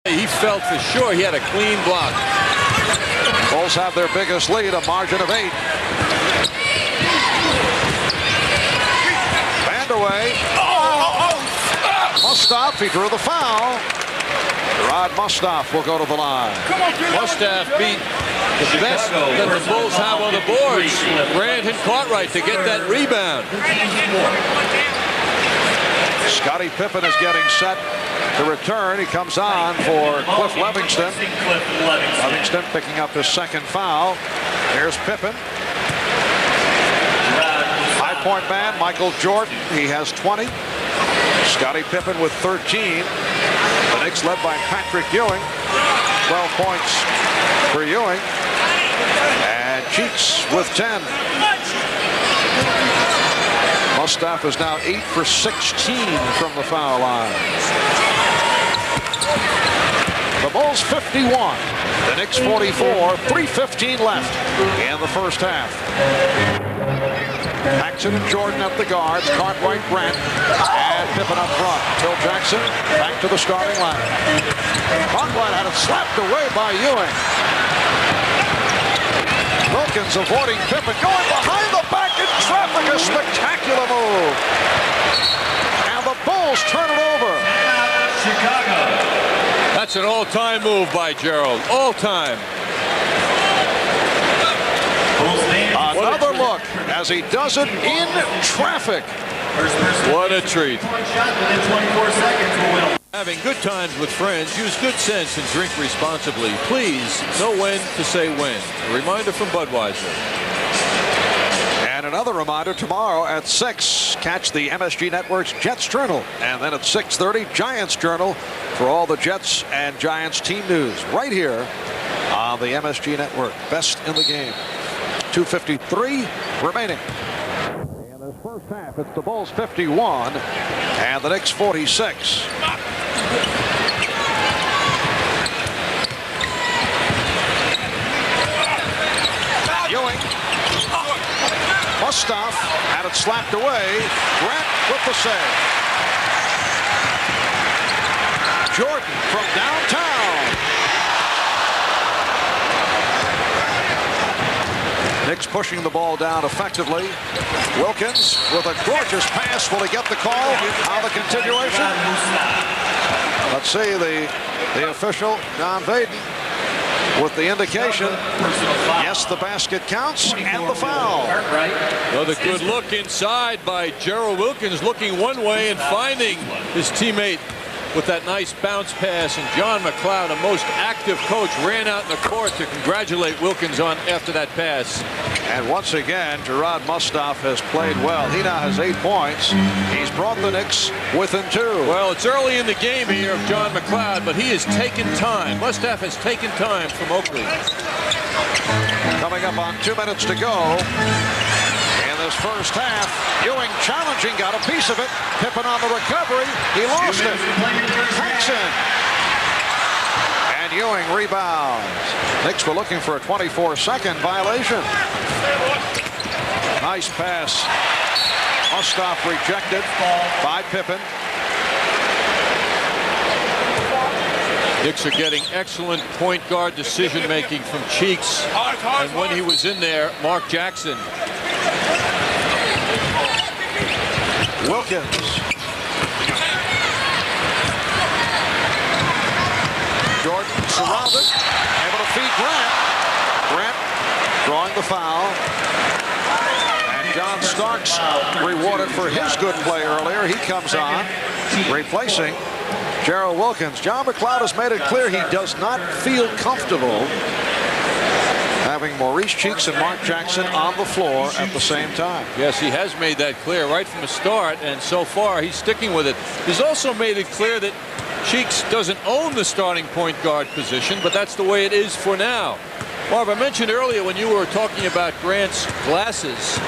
He felt for sure he had a clean block. Bulls have their biggest lead, a margin of 8. Band away. Mustaf, he drew the foul. Rod Mustaf will go to the line. Mustaf beat the best that the Bulls have on the boards, Grant and Cartwright, to get that rebound. Scottie Pippen is getting set to return. He comes on for Cliff Levingston. Levingston picking up his second foul. Here's Pippen. High point man, Michael Jordan. He has 20. Scottie Pippen with 13. The Knicks led by Patrick Ewing. 12 points for Ewing. And Cheeks with 10. Mustaf is now 8 for 16 from the foul line. The Bulls 51. The Knicks 44. 3:15 left in the first half. Paxson and Jordan at the guards. Cartwright, Grant, and Pippen up front. Phil Jackson back to the starting line. Cartwright had it slapped away by Ewing. Wilkins avoiding Pippen, going behind the back in traffic. A spectacular move. And the Bulls turn it over. Chicago. That's an all-time move by Gerald. All-time. Another look as he does it in traffic. What a treat. Having good times with friends, use good sense and drink responsibly. Please know when to say when. A reminder from Budweiser. And another reminder, tomorrow at 6, catch the MSG Network's Jets Journal. And then at 6:30, Giants Journal for all the Jets and Giants team news right here on the MSG Network. Best in the game. 2:53 remaining. In this first half, it's the Bulls 51 and the Knicks 46. Ewing. Mustaf had it slapped away. Grant with the save. Jordan from downtown. Knicks pushing the ball down effectively. Wilkins with a gorgeous pass. Will he get the call on the continuation? Let's see the official, Don Vaden, with the indication. Yes, the basket counts and the foul. Another good look inside by Gerald Wilkins, looking one way and finding his teammate with that nice bounce pass. And John McLeod, a most active coach, ran out in the court to congratulate Wilkins on after that pass. And once again, Gerard Mustaf has played well. He now has 8 points. He's brought the Knicks within 2. Well, it's early in the game here of John McLeod, but he has taken time. Mustaf has taken time from Oakley. Coming up on 2 minutes to go in this first half. Ewing challenging, got a piece of it. Pippen on the recovery. He lost it. Paxson. And Ewing rebounds. Knicks were looking for a 24-second violation. Nice pass. Mustaf rejected by Pippen. Knicks are getting excellent point guard decision making from Cheeks. And when he was in there, Mark Jackson. Wilkins. Jordan surrounded, able to feed Grant. Grant drawing the foul. And John Starks rewarded for his good play earlier. He comes on, replacing Gerald Wilkins. John McLeod has made it clear he does not feel comfortable having Maurice Cheeks and Mark Jackson on the floor at the same time. Yes, he has made that clear right from the start, and so far he's sticking with it. He's also made it clear that Cheeks doesn't own the starting point guard position, but that's the way it is for now. Marv, I mentioned earlier when you were talking about Grant's glasses,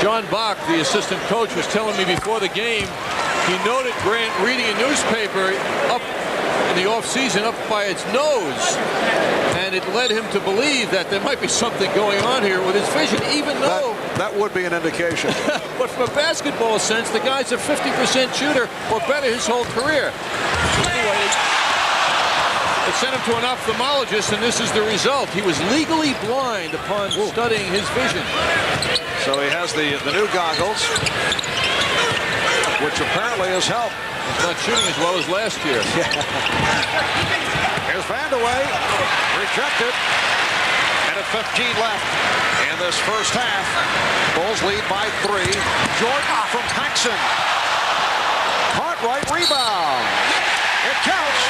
John Bach, the assistant coach, was telling me before the game he noted Grant reading a newspaper up in the offseason up by its nose, and it led him to believe that there might be something going on here with his vision, even though that would be an indication. But from a basketball sense, the guy's a 50% shooter or better his whole career. Anyway, It sent him to an ophthalmologist, and this is the result. He was legally blind upon studying his vision. So he has the new goggles, which apparently has helped. He's not shooting as well as last year. Here's Vandeweghe, rejected, and at 15 left in this first half. Bulls lead by 3. Jordan from Paxson. Cartwright rebound. It counts,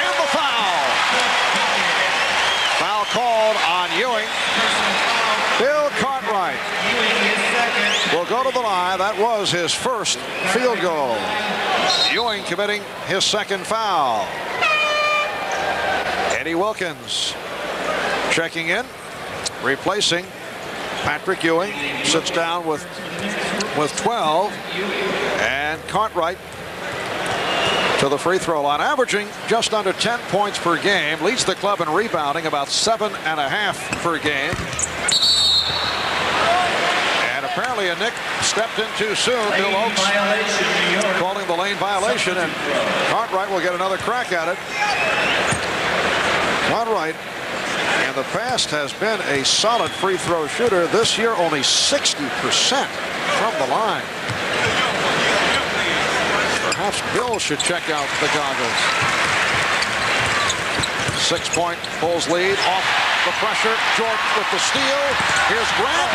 and the foul. Foul called on Ewing. Bill Cartwright will go to the line. That was his first field goal. Ewing committing his second foul. Eddie Wilkins checking in, replacing Patrick Ewing. Sits down with 12, and Cartwright to the free throw line, averaging just under 10 points per game. Leads the club in rebounding, about 7.5 per game. And apparently a Knick stepped in too soon. Bill Oakes calling the lane violation, and Cartwright will get another crack at it. Cartwright in the past has been a solid free throw shooter. This year only 60% from the line. Perhaps Bill should check out the goggles. 6-point Bulls lead off the pressure. Jordan with the steal. Here's Grant.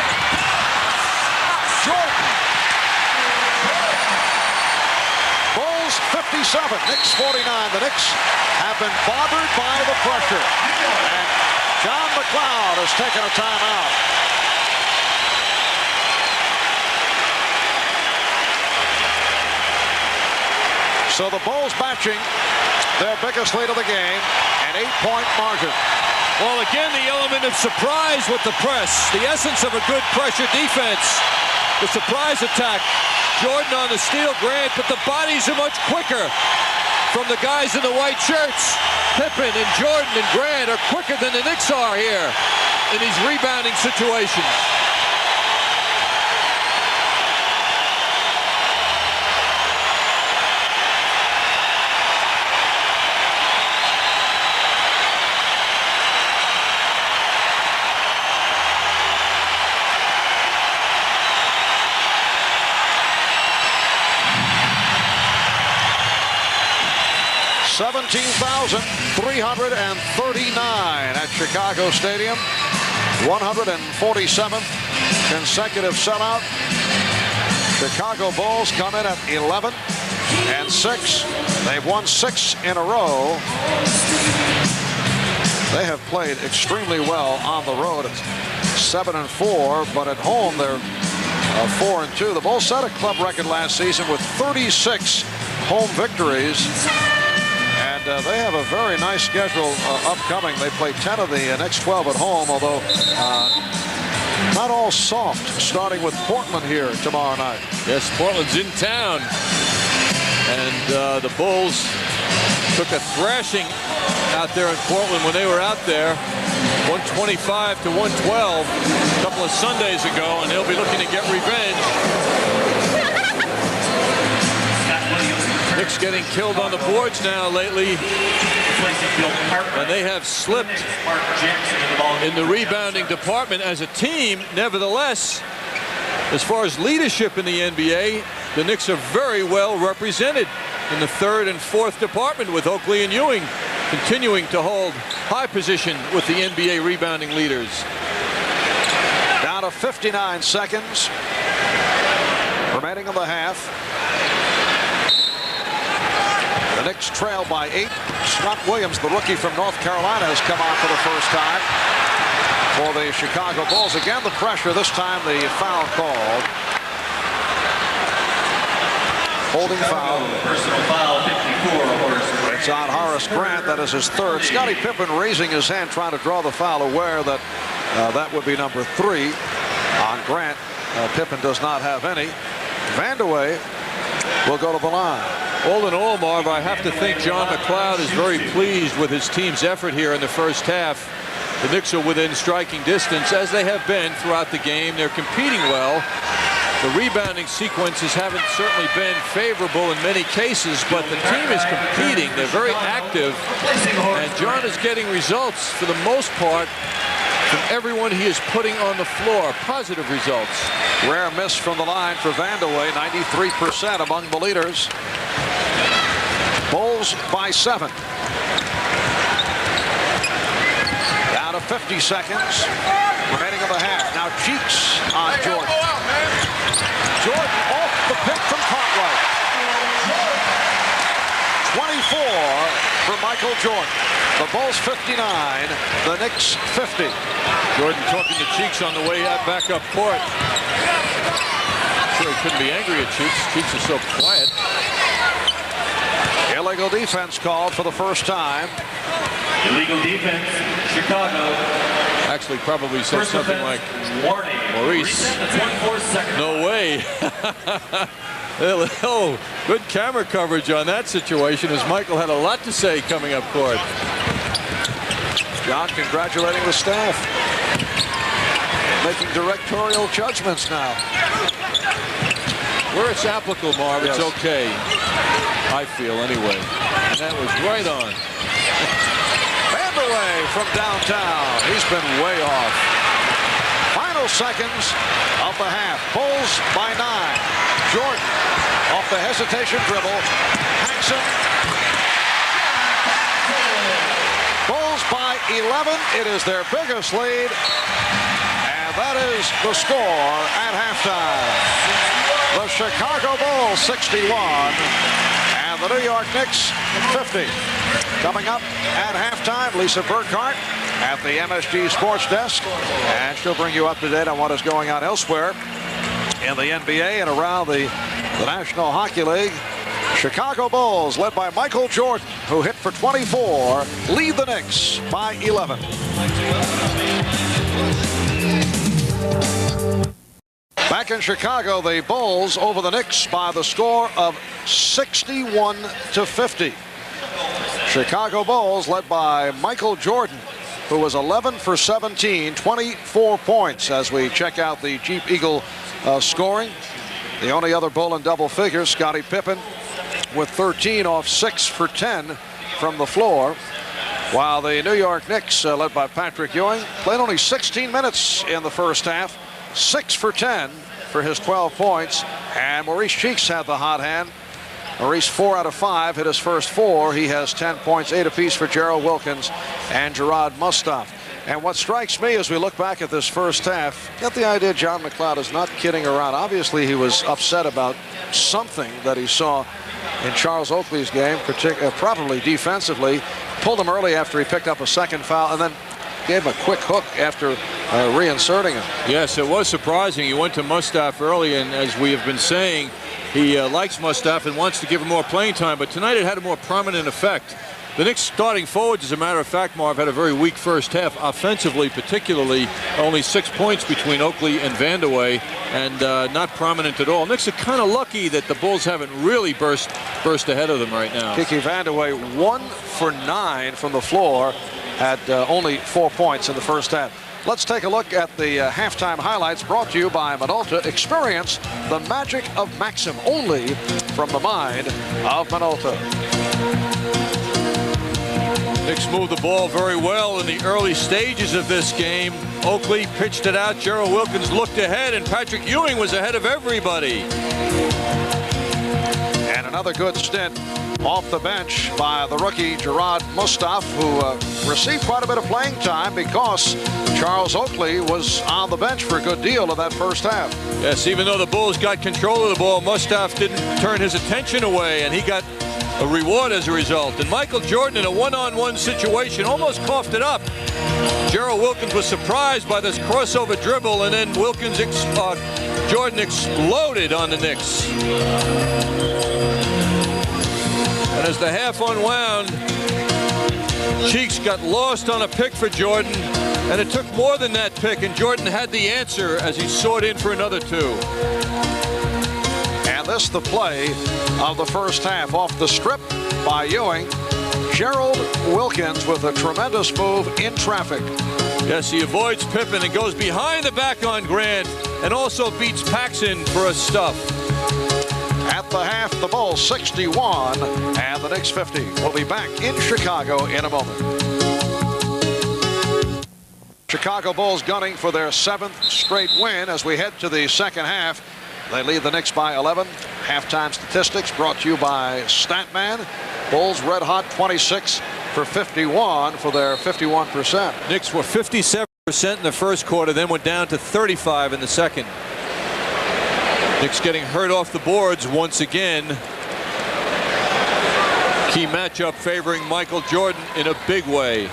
Jordan. Bulls 57, Knicks 49. The Knicks have been bothered by the pressure. And John McLeod has taken a timeout. So the Bulls matching their biggest lead of the game, an 8-point margin. Well, again, the element of surprise with the press. The essence of a good pressure defense. The surprise attack. Jordan on the steal, Grant, but the bodies are much quicker from the guys in the white shirts. Pippen and Jordan and Grant are quicker than the Knicks are here in these rebounding situations. $17,339 at Chicago Stadium. 147th consecutive sellout. Chicago Bulls come in at 11-6. They've won 6 in a row. They have played extremely well on the road. It's 7-4, but at home they're 4-2. The Bulls set a club record last season with 36 home victories. They have a very nice schedule upcoming. They play 10 of the next 12 at home, although not all soft, starting with Portland here tomorrow night. Yes, Portland's in town. And the Bulls took a thrashing out there in Portland when they were out there. 125-112 a couple of Sundays ago, and they'll be looking to get revenge. Knicks getting killed on the boards now lately, and they have slipped in the rebounding department as a team. Nevertheless, as far as leadership in the NBA, the Knicks are very well represented in the third and fourth department, with Oakley and Ewing continuing to hold high position with the NBA rebounding leaders. Down to 59 seconds remaining in the half. The Knicks trail by 8. Scott Williams, the rookie from North Carolina, has come on for the first time for the Chicago Bulls. Again, the pressure. This time the foul called. Holding foul. Personal foul, 54. It's on Horace Grant. That is his third. Scottie Pippen raising his hand, trying to draw the foul, aware that that would be number 3 on Grant. Pippen does not have any. Vandeweghe will go to the line. All in all, Marv, I have to think John McLeod is very pleased with his team's effort here in the first half. The Knicks are within striking distance, as they have been throughout the game. They're competing well. The rebounding sequences haven't certainly been favorable in many cases, but the team is competing. They're very active, and John is getting results for the most part from everyone he is putting on the floor. Positive results. Rare miss from the line for Vandeweghe, 93% among the leaders. Bulls by 7. Down to 50 seconds remaining of the half. Now Cheeks on Jordan. Jordan off the pick from Cartwright. 24 for Michael Jordan. The Bulls 59, the Knicks 50. Jordan talking to Cheeks on the way back up court. Sure he couldn't be angry at Cheeks. Cheeks is so quiet. Illegal defense called for the first time. Illegal defense, Chicago. Actually probably said First something offense, like, warning. Maurice. 24 seconds. No way. Oh, good camera coverage on that situation, as Michael had a lot to say coming up court. John congratulating the staff. Making directorial judgments now. Where it's applicable, Marv, yes. It's okay. I feel anyway. And that was right on. Vandeweghe from downtown. He's been way off. Final seconds of the half. Bulls by 9. Jordan off the hesitation dribble. Hanks him. Bulls by 11. It is their biggest lead. And that is the score at halftime. The Chicago Bulls 61 and the New York Knicks 50. Coming up at halftime, Lisa Burkhart at the MSG Sports Desk, and she'll bring you up to date on what is going on elsewhere in the NBA and around the National Hockey League. Chicago Bulls, led by Michael Jordan, who hit for 24, lead the Knicks by 11. Back in Chicago, the Bulls over the Knicks by the score of 61-50. Chicago Bulls led by Michael Jordan, who was 11 for 17, 24 points as we check out the Jeep Eagle scoring. The only other Bull in double figures, Scottie Pippen, with 13 off 6 for 10 from the floor. While the New York Knicks, led by Patrick Ewing, played only 16 minutes in the first half. 6 for 10 for his 12 points. And Maurice Cheeks had the hot hand. Maurice 4 out of 5 hit his first 4. He has 10 points, 8 apiece for Gerald Wilkins and Gerard Mustaf. And what strikes me as we look back at this first half, get the idea John McLeod is not kidding around. Obviously he was upset about something that he saw in Charles Oakley's game, probably defensively. Pulled him early after he picked up a second foul, and then gave him a quick hook after reinserting him. Yes, it was surprising. He went to Mustaf early, and as we have been saying, he likes Mustaf and wants to give him more playing time, but tonight it had a more prominent effect. The Knicks starting forwards, as a matter of fact, Marv, had a very weak first half. Offensively, particularly, only 6 points between Oakley and Vandeweghe, and not prominent at all. Knicks are kind of lucky that the Bulls haven't really burst ahead of them right now. Kiki Vandeweghe 1 for 9 from the floor, had only 4 points in the first half. Let's take a look at the halftime highlights brought to you by Minolta. Experience the magic of Maxim, only from the mind of Minolta. Knicks moved the ball very well in the early stages of this game. Oakley pitched it out. Gerald Wilkins looked ahead, and Patrick Ewing was ahead of everybody. And another good stint off the bench by the rookie Gerard Mustaf, who received quite a bit of playing time because Charles Oakley was on the bench for a good deal of that first half. Yes, even though the Bulls got control of the ball, Mustaf didn't turn his attention away, and he got a reward as a result. And Michael Jordan, in a one-on-one situation, almost coughed it up. Gerald Wilkins was surprised by this crossover dribble, and then Jordan exploded on the Knicks. And as the half unwound, Cheeks got lost on a pick for Jordan, and it took more than that pick, and Jordan had the answer as he sought in for another 2. And this the play of the first half. Off the strip by Ewing. Gerald Wilkins with a tremendous move in traffic. Yes, he avoids Pippen and goes behind the back on Grant and also beats Paxson for a stuff. At the half, the Bulls 61 and the Knicks 50. We'll be back in Chicago in a moment. Chicago Bulls gunning for their 7th straight win as we head to the second half. They lead the Knicks by 11. Halftime statistics brought to you by Statman. Bulls red hot 26 for 51 for their 51%. Knicks were 57% in the first quarter, then went down to 35 in the second. Knicks getting hurt off the boards once again. Key matchup favoring Michael Jordan in a big way.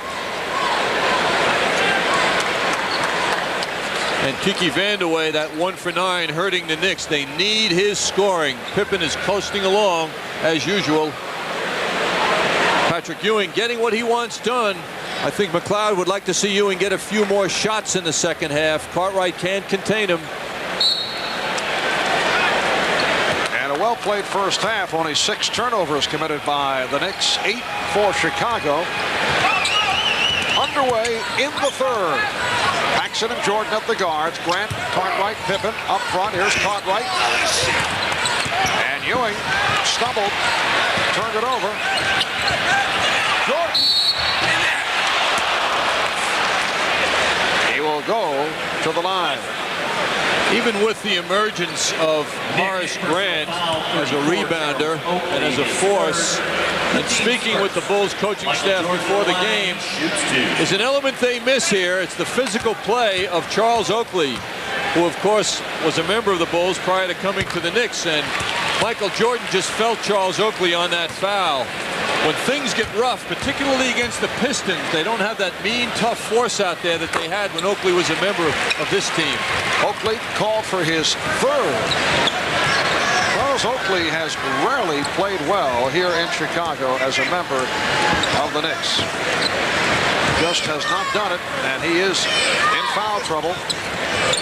And Kiki Vandeweghe, that 1 for 9, hurting the Knicks. They need his scoring. Pippen is coasting along as usual. Patrick Ewing getting what he wants done. I think McLeod would like to see Ewing get a few more shots in the second half. Cartwright can't contain him. And a well-played first half. Only 6 turnovers committed by the Knicks. 8 for Chicago. Underway in the third. Paxson and Jordan at the guards. Grant, Cartwright, Pippen up front. Here's Cartwright. And Ewing stumbled. Turned it over. Jordan. He will go to the line. Even with the emergence of Horace Grant as a rebounder and as a force, and speaking with the Bulls coaching staff before the game, is an element they miss here. It's the physical play of Charles Oakley, who of course was a member of the Bulls prior to coming to the Knicks, and Michael Jordan just felt Charles Oakley on that foul. When things get rough, particularly against the Pistons, they don't have that mean, tough force out there that they had when Oakley was a member of this team. Oakley called for his third. Charles Oakley has rarely played well here in Chicago as a member of the Knicks. Just has not done it, and he is in foul trouble.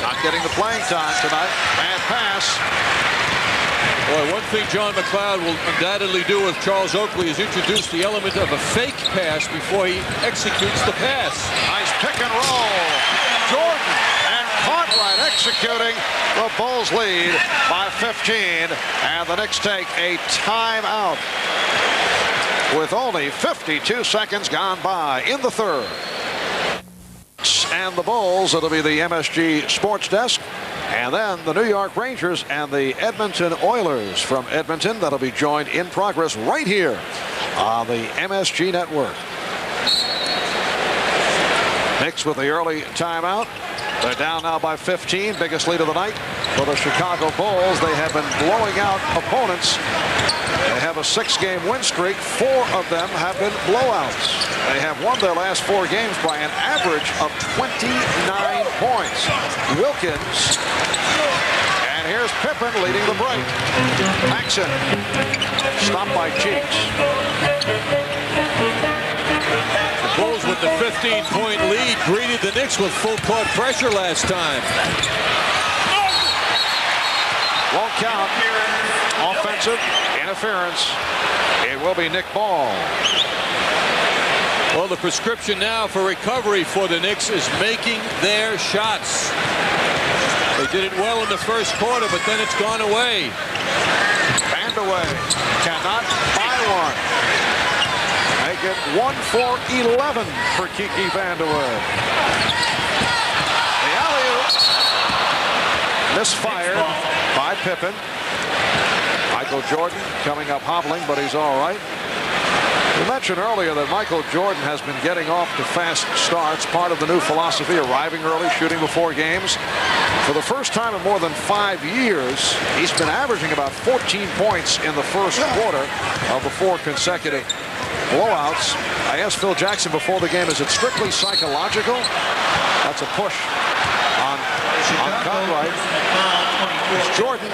Not getting the playing time tonight. Bad pass. Boy, one thing John McLeod will undoubtedly do with Charles Oakley is introduce the element of a fake pass before he executes the pass. Nice pick and roll. Jordan and Cartwright executing. The Bulls lead by 15, and the Knicks take a timeout with only 52 seconds gone by in the third. And the Bulls, it'll be the MSG Sports Desk. And then the New York Rangers and the Edmonton Oilers from Edmonton. That'll be joined in progress right here on the MSG Network. Knicks with the early timeout. They're down now by 15. Biggest lead of the night for the Chicago Bulls. They have been blowing out opponents. They have a 6-game win streak. 4 of them have been blowouts. They have won their last 4 games by an average of 29 points. Wilkins. And here's Pippen leading the break. Paxson. Stopped by Cheeks. The Bulls with the 15-point lead greeted the Knicks with full court pressure last time. Won't count. Offensive interference. It will be Nick Ball. Well, the prescription now for recovery for the Knicks is making their shots. They did it well in the first quarter, but then it's gone away. Vandeweghe cannot buy one. Make it 1 for 11 for Kiki Vandeweghe. The alley-oop misfired by Pippen. Michael Jordan coming up hobbling, but he's all right. We mentioned earlier that Michael Jordan has been getting off to fast starts, part of the new philosophy, arriving early, shooting before games. For the first time in more than 5 years, he's been averaging about 14 points in the first quarter of the 4 consecutive blowouts. I asked Phil Jackson before the game, is it strictly psychological? That's a push on Cartwright. Jordan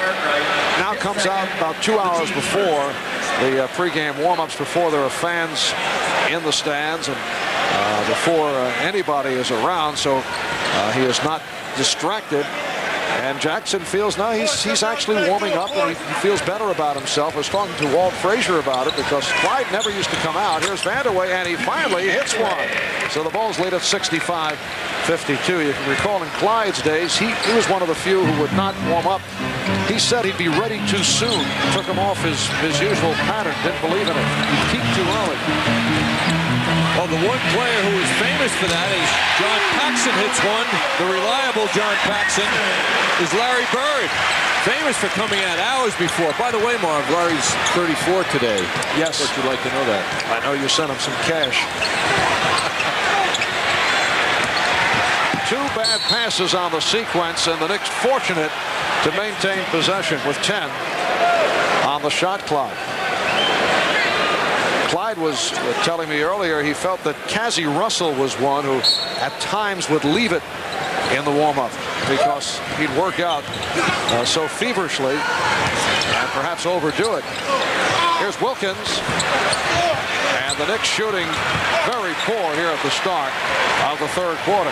now comes out about 2 hours before the pregame warm-ups, before there are fans in the stands and before anybody is around, so he is not distracted. And Jackson feels now he's actually warming up, and he feels better about himself. I was talking to Walt Frazier about it because Clyde never used to come out. Here's Vandeweghe, and he finally hits one. So the Bulls lead at 65-52. You can recall in Clyde's days, he was one of the few who would not warm up. He said he'd be ready too soon. Took him off his usual pattern. Didn't believe in it. He peaked too early. Well, the one player who is famous for that is John Paxson hits one. The reliable John Paxson is Larry Bird. Famous for coming out hours before. By the way, Marv, Larry's 34 today. Yes. But you'd like to know that. I know you sent him some cash. Two bad passes on the sequence, and the Knicks fortunate to maintain possession with 10 on the shot clock. Clyde was telling me earlier he felt that Cazzie Russell was one who at times would leave it in the warm-up because he'd work out so feverishly and perhaps overdo it. Here's Wilkins, and the Knicks shooting very poor here at the start of the third quarter.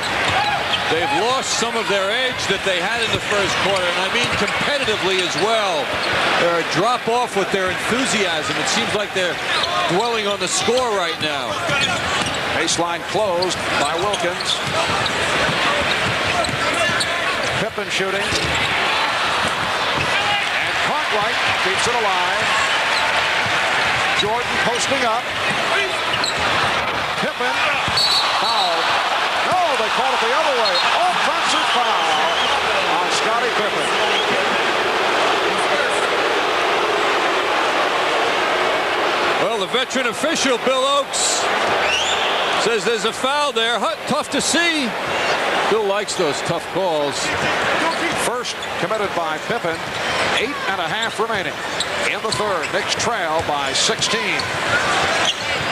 They've lost some of their edge that they had in the first quarter, and I mean competitively as well. They're a drop off with their enthusiasm. It seems like they're dwelling on the score right now. Baseline closed by Wilkins. Pippen shooting. And Cartwright keeps it alive. Jordan posting up. Pippen fouled. No, they called it the other way. Offensive foul on Scottie Pippen. Well, the veteran official, Bill Oakes, says there's a foul there. Tough to see. Bill likes those tough calls. First committed by Pippen. 8.5 remaining in the third. Knicks trail by 16.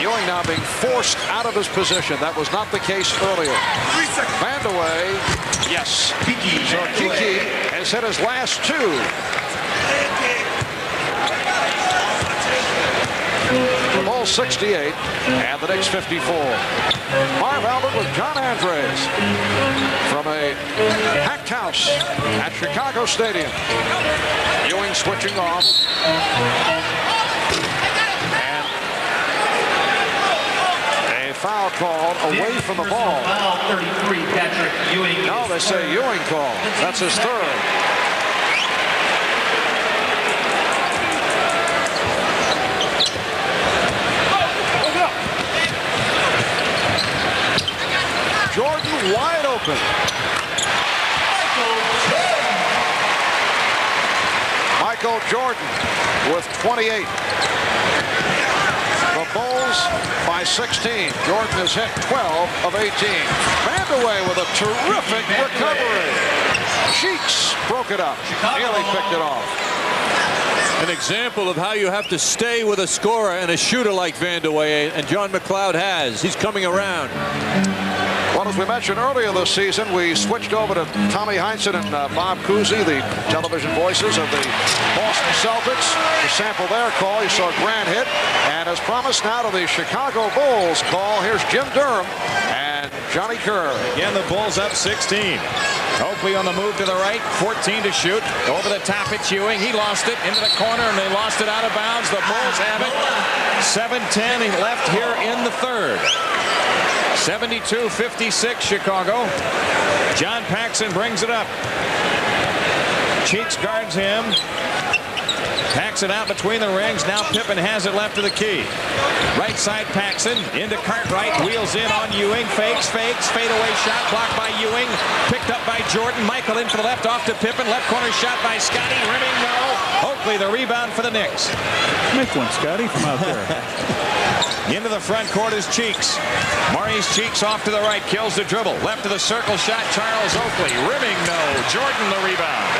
Ewing now being forced out of his position. That was not the case earlier. Vandeweghe, yes. So Kiki has hit his last two. The Bulls 68 and the Knicks 54. Marv Albert with John Andres from a packed house at Chicago Stadium. Ewing switching off. Foul called away from the ball. Foul 33, Patrick Ewing. No, they say Ewing called. That's his third. Jordan wide open. Michael Jordan with 28. The Bulls by 16. Jordan has hit 12 of 18. Vandeweghe with a terrific recovery. Cheeks broke it up. Nearly picked it off. An example of how you have to stay with a scorer and a shooter like Vandeweghe, and John McLeod has. He's coming around. Well, as we mentioned earlier this season, we switched over to Tommy Heinsohn and Bob Cousy, the television voices of the Boston Celtics, to sample their call. You saw Grant hit, and as promised now to the Chicago Bulls call. Here's Jim Durham and Johnny Kerr. Again, the Bulls up 16. Oakley on the move to the right, 14 to shoot. Over the top, it's Ewing. He lost it into the corner, and they lost it out of bounds. The Bulls have it. 7:10 left here in the third. 72-56 Chicago. John Paxson brings it up. Cheeks guards him. Paxson out between the rings. Now Pippen has it left to the key. Right side Paxson into Cartwright. Wheels in on Ewing. Fakes. Fadeaway shot blocked by Ewing. Picked up by Jordan. Michael in for the left off to Pippen. Left corner shot by Scottie. Rimming no. Oakley the rebound for the Knicks. Make one, Scottie, from out there. Into the front court is Cheeks. Maurice Cheeks off to the right. Kills the dribble. Left to the circle shot. Charles Oakley. Rimming no. Jordan the rebound.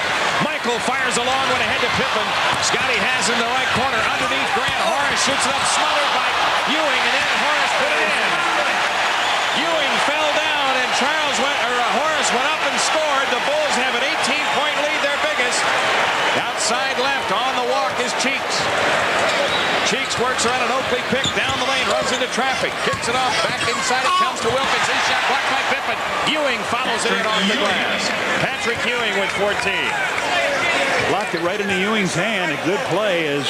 Michael fires a long one ahead to Pippen. Scottie has in the right corner. Underneath Grant. Horace shoots it up. Smothered by Ewing. And then Horace put it in. Ewing fell down and Horace went up and scored. The Bulls have an 18-point lead. Their biggest. Outside left on the walk is Cheeks. Cheeks Cheeks works around an Oakley pick down the lane, runs into traffic, kicks it off, back inside it comes to Wilkins. His shot blocked by Pippen. Ewing follows it in off the glass. Patrick Ewing with 14. Blocked it right into Ewing's hand. A good play as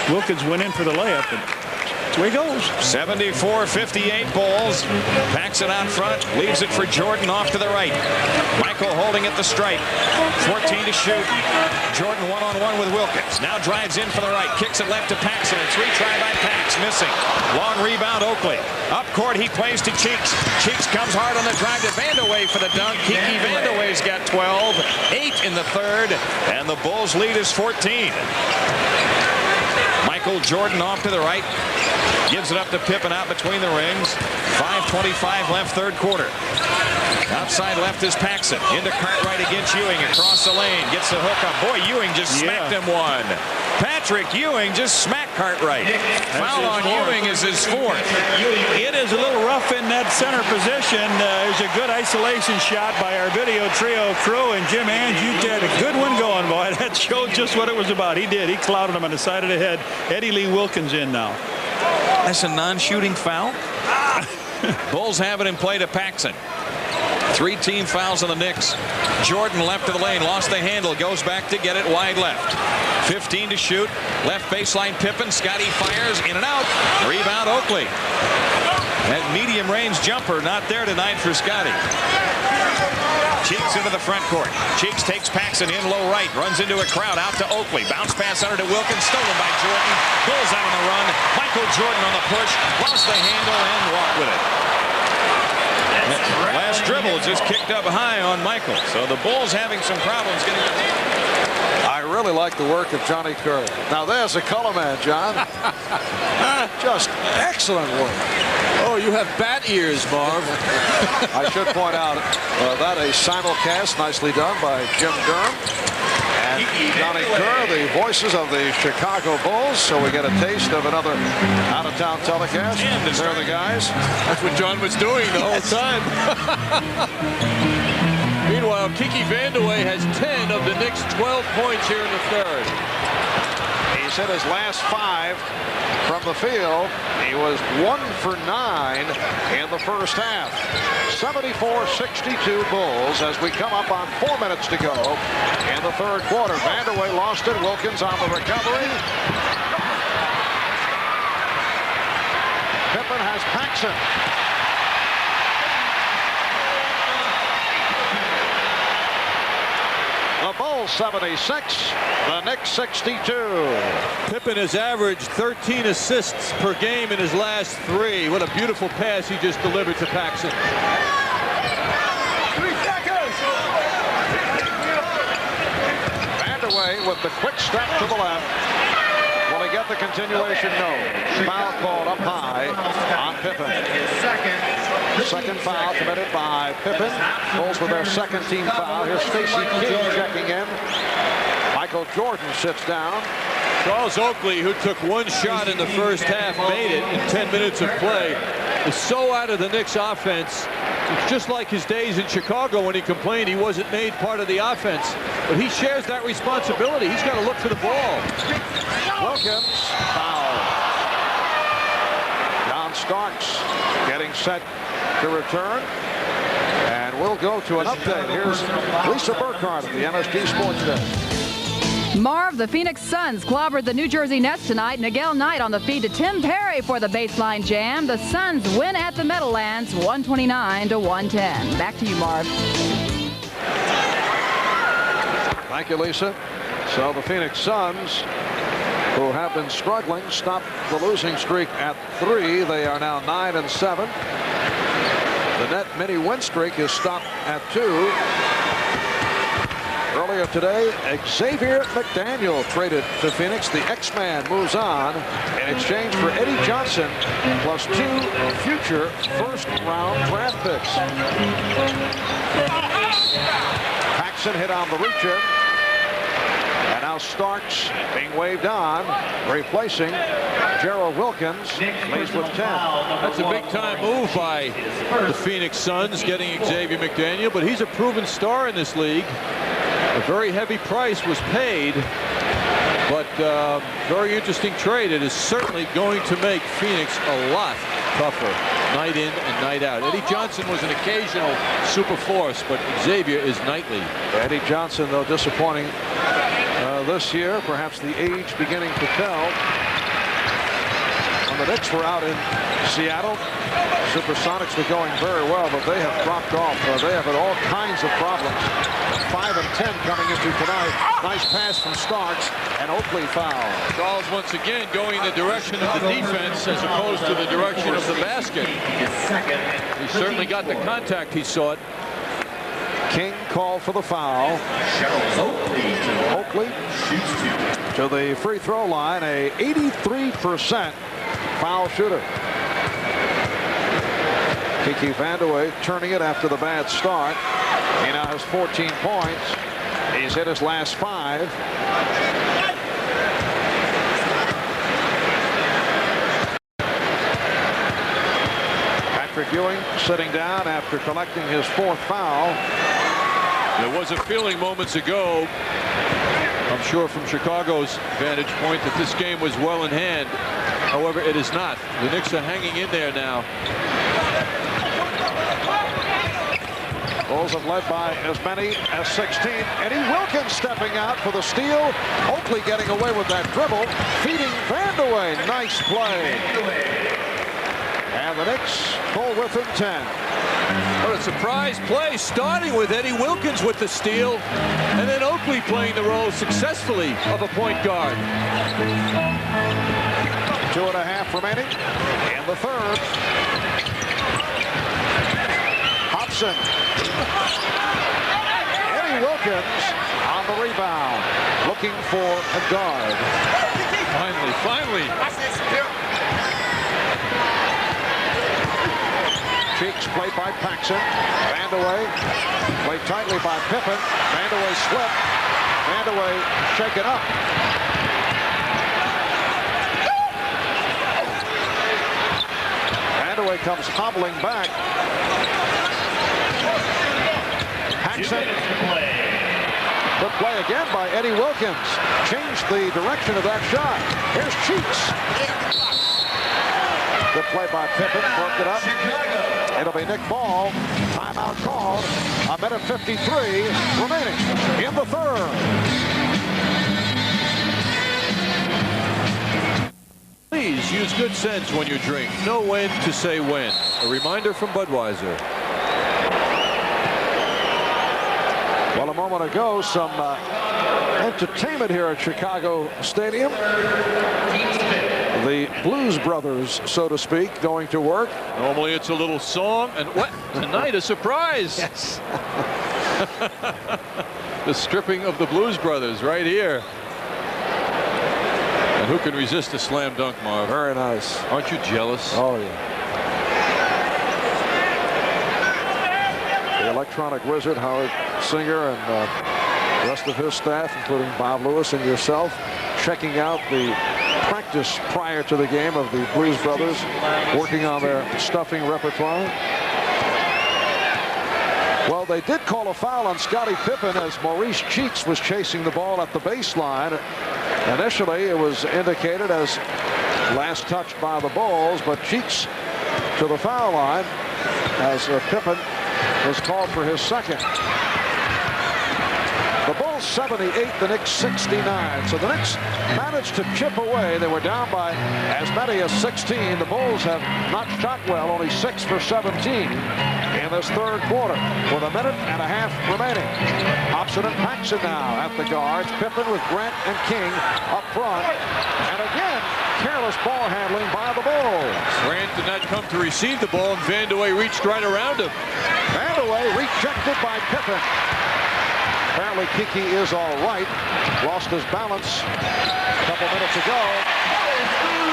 Wilkins went in for the layup. And that's where he goes. 74-58 Bulls. Paxson out front, leaves it for Jordan off to the right. Michael holding at the stripe. 14 to shoot. Jordan one-on-one with Wilkins. Now drives in for the right, kicks it left to Paxson. A three-try by Pax, missing. Long rebound, Oakley. Up court, he plays to Cheeks. Cheeks comes hard on the drive to Vandeweghe for the dunk. Kiki Vandeweghe's got 12. 8 in the third, and the Bulls lead is 14. Michael Jordan off to the right. Gives it up to Pippen out between the rings. 5:25 left, third quarter. Outside left is Paxson. Into Cartwright against Ewing. Across the lane. Gets the hook up. Boy, Ewing just smacked him one. Patrick Ewing just smacked Cartwright. Foul on Ewing is his fourth. It is a little rough in that center position. There's a good isolation shot by our video trio crew. And Jim Ange, you had a good one going, boy. That showed just what it was about. He did. He clouded him on the side of the head. Eddie Lee Wilkins in now. That's a non-shooting foul. Bulls have it in play to Paxson. 3 team fouls on the Knicks. Jordan left of the lane, lost the handle, goes back to get it wide left. 15 to shoot. Left baseline Pippen. Scotty fires in and out. Rebound Oakley. That medium range jumper not there tonight for Scotty. Cheeks into the front court. Cheeks takes Paxson in low right, runs into a crowd, out to Oakley. Bounce pass under to Wilkins, stolen by Jordan. Bulls out on the run. Michael Jordan on the push, lost the handle and walked with it. Last dribble just kicked up high on Michael. So the Bulls having some problems getting. I really like the work of Johnny Kerr. Now there's a color man, John. Just excellent work. Oh, you have bat ears, Marv. I should point out that a simulcast nicely done by Jim Durham and Johnny Kerr, the voices of the Chicago Bulls. So we get a taste of another out-of-town telecast. There are the guys. That's what John was doing the whole time. Meanwhile, Kiki Vandeweghe has 10 of the Knicks' 12 points here in the third. He's hit his last 5 from the field. He was 1 for 9 in the first half. 74-62 Bulls as we come up on 4 minutes to go in the third quarter. Vandeweghe lost it. Wilkins on the recovery. Pippen has Paxson. The Bulls 76, the Knicks 62. Pippen has averaged 13 assists per game in his last 3. What a beautiful pass he just delivered to Paxson. 3 seconds. Vandeweghe with the quick step to the left. Will he get the continuation? No. Foul called up high on Pippen. Second foul committed by Pippen. Bulls with their second team foul. Here's Stacey King checking in. Michael Jordan sits down. Charles Oakley, who took 1 shot in the first half, made it in 10 minutes of play, is so out of the Knicks offense. It's just like his days in Chicago when he complained he wasn't made part of the offense. But he shares that responsibility. He's got to look for the ball. Wilkins foul. John Starks getting set to return. And we'll go to an update. Here's Lisa Burkhardt of the MSG Sports Desk. Marv, the Phoenix Suns clobbered the New Jersey Nets tonight. Miguel Knight on the feed to Tim Perry for the baseline jam. The Suns win at the Meadowlands 129-110. Back to you, Marv. Thank you, Lisa. So the Phoenix Suns, who have been struggling, stopped the losing streak at 3. They are now 9-7. The net mini win streak is stopped at 2. Earlier today, Xavier McDaniel traded to Phoenix. The X-Man moves on in exchange for Eddie Johnson plus 2 future first-round draft picks. Paxson hit on the reach-in. And now Starks being waved on, replacing Gerald Wilkins. Leads with 10. That's a big-time move by the Phoenix Suns, getting Xavier McDaniel, but he's a proven star in this league. A very heavy price was paid But very interesting trade. It is certainly going to make Phoenix a lot tougher night in and night out. Eddie Johnson was an occasional super force, but Xavier is nightly. Eddie Johnson, though, disappointing this year. Perhaps the age beginning to tell. And the Knicks were out in Seattle. Supersonics were going very well, but they have dropped off. They have had all kinds of problems. 5 and 10 coming into tonight. Nice pass from Starks, and Oakley foul. Charles once again going in the direction of the defense as opposed to the direction of the basket. He certainly got the contact he sought. King called for the foul. Oakley to the free throw line, a 83% foul shooter. Kiki Vandeweghe turning it after the bad start. He now has 14 points. He's hit his last 5. Patrick Ewing sitting down after collecting his 4th foul. There was a feeling moments ago, I'm sure from Chicago's vantage point, that this game was well in hand. However, it is not. The Knicks are hanging in there now. Bulls have led by as many as 16. Eddie Wilkins stepping out for the steal. Oakley getting away with that dribble. Feeding Vandeweghe. Nice play. And the Knicks pull within 10. What a surprise play, starting with Eddie Wilkins with the steal, and then Oakley playing the role successfully of a point guard. 2.5 remaining in the third. Hobson. Eddie Wilkins on the rebound, looking for a guard. Finally. Cheeks played by Paxson. Vandeweghe played tightly by Pippen. Vandeweghe slipped. Vandeweghe shaken up. Vandeweghe comes hobbling back. Paxson. Good play again by Eddie Wilkins. Changed the direction of that shot. Here's Cheeks. Good play by Pippen. Broke it up. It'll be Nick Ball. Timeout called. 1:53 remaining in the third. Please use good sense when you drink. Know when to say when. A reminder from Budweiser. Well, a moment ago, some entertainment here at Chicago Stadium. The Blues Brothers, so to speak, going to work. Normally it's a little song, and what? Tonight a surprise. Yes. The stripping of the Blues Brothers right here. And who can resist a slam dunk, Marv? Very nice. Aren't you jealous? Oh, yeah. The electronic wizard, Howard Singer, and the rest of his staff, including Bob Lewis and yourself, checking out the practice prior to the game of the Blues Brothers, working on their stuffing repertoire. Well, they did call a foul on Scottie Pippen as Maurice Cheeks was chasing the ball at the baseline. Initially, it was indicated as last touched by the Bulls, but Cheeks to the foul line as Pippen was called for his second. The Bulls 78, the Knicks 69. So the Knicks managed to chip away. They were down by as many as 16. The Bulls have not shot well, only 6 for 17 in this third quarter with 1.5 minutes remaining. Hobson and Paxson now at the guards. Pippen with Grant and King up front. And again, careless ball handling by the Bulls. Grant did not come to receive the ball, and Vandeweghe reached right around him. Vandeweghe rejected by Pippen. Apparently Kiki is all right. Lost his balance a couple minutes ago.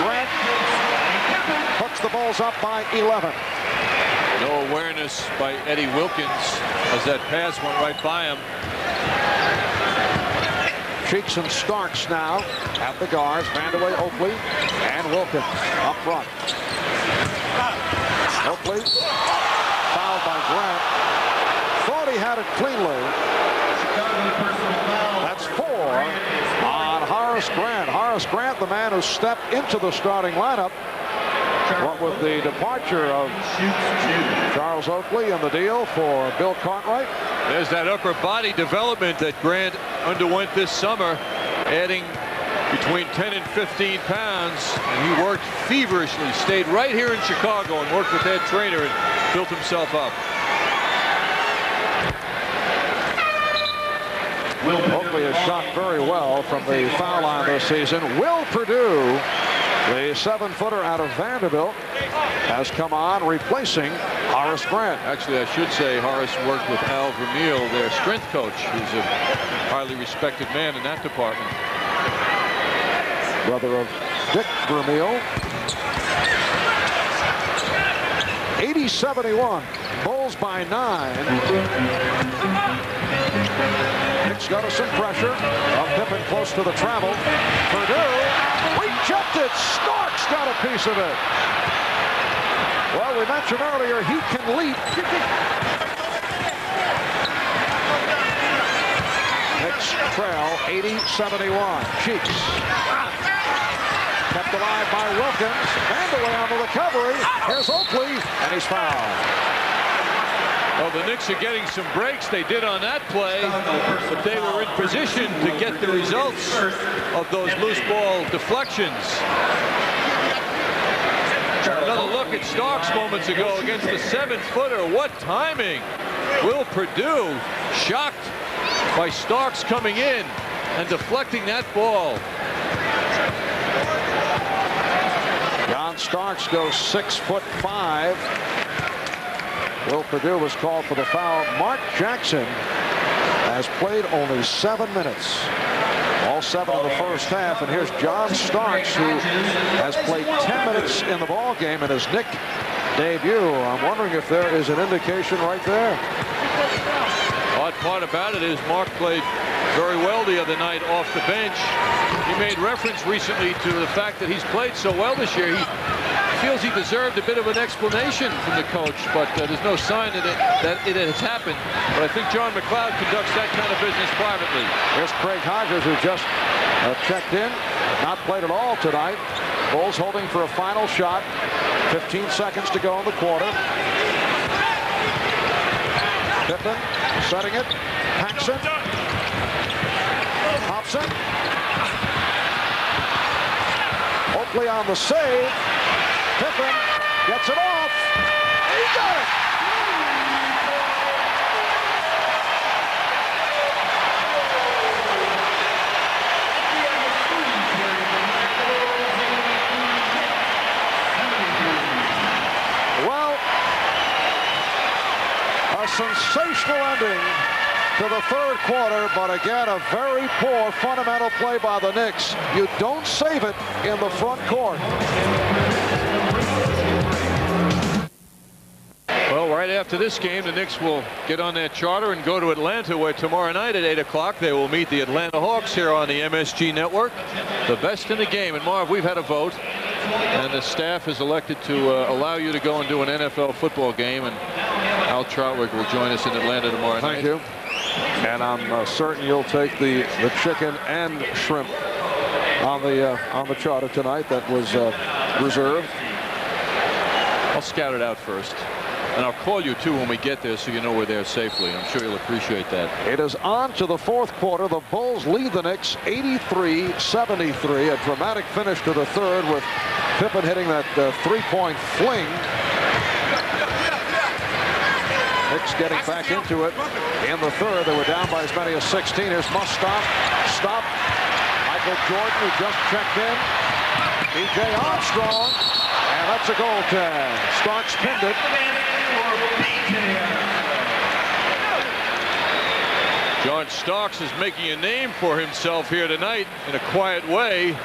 Grant hooks the Bulls up by 11. No awareness by Eddie Wilkins as that pass went right by him. Cheeks and Starks now at the guards. Vandeweghe, Oakley, and Wilkins up front. Oakley fouled by Grant. Thought he had it cleanly. That's 4 on Horace Grant. Horace Grant, the man who stepped into the starting lineup. What with the departure of Charles Oakley and the deal for Bill Cartwright. There's that upper body development that Grant underwent this summer, adding between 10 and 15 pounds, and he worked feverishly, stayed right here in Chicago and worked with head trainer and built himself up. Oakley has shot very well from the foul line this season. Will Perdue, the 7-footer out of Vanderbilt, has come on, replacing Horace Grant. Actually, I should say Horace worked with Al Vermeil, their strength coach, who's a highly respected man in that department. Brother of Dick Vermeil. 80-71. Bulls by 9. Knicks got us some pressure. Pippen close to the travel. Perdue rejected. Starks got a piece of it. Well, we mentioned earlier he can leap. Knicks trail 80-71. Cheeks. Kept alive by Wilkins. Vandeweghe on the recovery. Here's Oakley, and he's fouled. Well, the Knicks are getting some breaks. They did on that play, but they were in position to get the results of those loose ball deflections. Another look at Starks moments ago against the 7-footer. What timing! Will Perdue shocked by Starks coming in and deflecting that ball. John Starks goes 6'5". Will Perdue was called for the foul. Mark Jackson has played only 7 minutes. All 7 in the first half. And here's John Starks, who has played 10 minutes in the ball game in his Knick debut. I'm wondering if there is an indication right there. Odd part about it is Mark played very well the other night off the bench. He made reference recently to the fact that he's played so well this year. He feels he deserved a bit of an explanation from the coach, but there's no sign that it has happened. But I think John McLeod conducts that kind of business privately. Here's Craig Hodges, who just checked in, not played at all tonight. Bulls holding for a final shot. 15 seconds to go in the quarter. Pippen setting it. Paxson. Thompson. Oakley on the save. Pippen gets it off. He got it. Well, a sensational ending to the third quarter, but again, a very poor fundamental play by the Knicks. You don't save it in the front court. Well, right after this game, the Knicks will get on their charter and go to Atlanta, where tomorrow night at 8 o'clock they will meet the Atlanta Hawks here on the MSG Network. The best in the game. And Marv, we've had a vote, and the staff has elected to allow you to go and do an NFL football game, and Al Trautwig will join us in Atlanta tomorrow night. Thank you. And I'm certain you'll take the chicken and shrimp on the charter tonight that was reserved. I'll scout it out first, and I'll call you too when we get there, so you know we're there safely. I'm sure you'll appreciate that. It is on to the fourth quarter. The Bulls lead the Knicks 83-73. A dramatic finish to the third with Pippen hitting that three-point fling. Knicks getting back into it in the third. They were down by as many as 16. Here's Mustaf. Stop. Michael Jordan, who just checked in. B.J. Armstrong. And that's a goaltend. Starks pinned it. John Starks is making a name for himself here tonight in a quiet way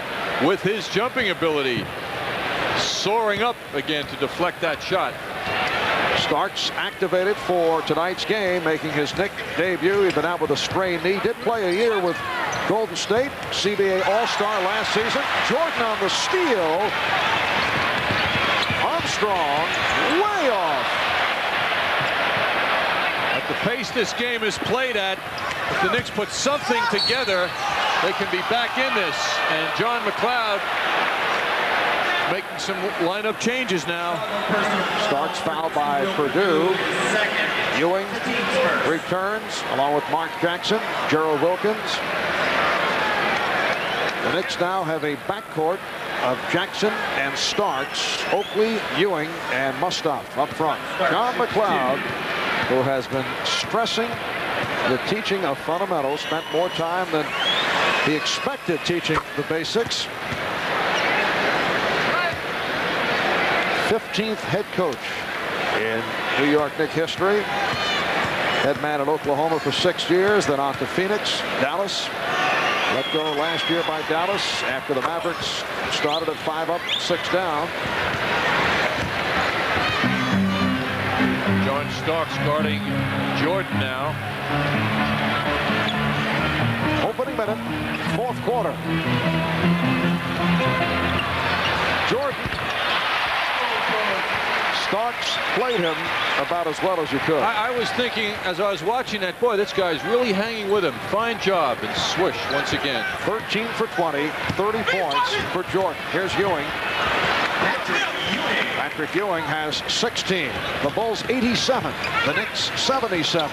with his jumping ability. Soaring up again to deflect that shot. Starks activated for tonight's game, making his Knick debut. He'd been out with a sprained knee. Did play a year with Golden State, CBA All-Star last season. Jordan on the steal. Armstrong way off. At the pace this game is played at, if the Knicks put something together, they can be back in this. And John McLeod making some lineup changes now. Starks fouled by Purdue. Ewing returns along with Mark Jackson, Gerald Wilkins. The Knicks now have a backcourt of Jackson and Starks, Oakley, Ewing, and Mustaf up front. John McLeod, who has been stressing the teaching of fundamentals, spent more time than he expected teaching the basics. 15th head coach in New York Knicks history. Head man at Oklahoma for 6 years, then on to Phoenix, Dallas. Let go last year by Dallas after the Mavericks started at 5 up, 6 down. John Starks guarding Jordan now. Opening minute, 4th quarter. Jordan. Starks played him about as well as you could. I was thinking as I was watching that, boy, this guy's really hanging with him. Fine job, and swish once again. 13 for 20, 30 points for Jordan. Here's Ewing. Patrick Ewing has 16. The Bulls 87. The Knicks 77.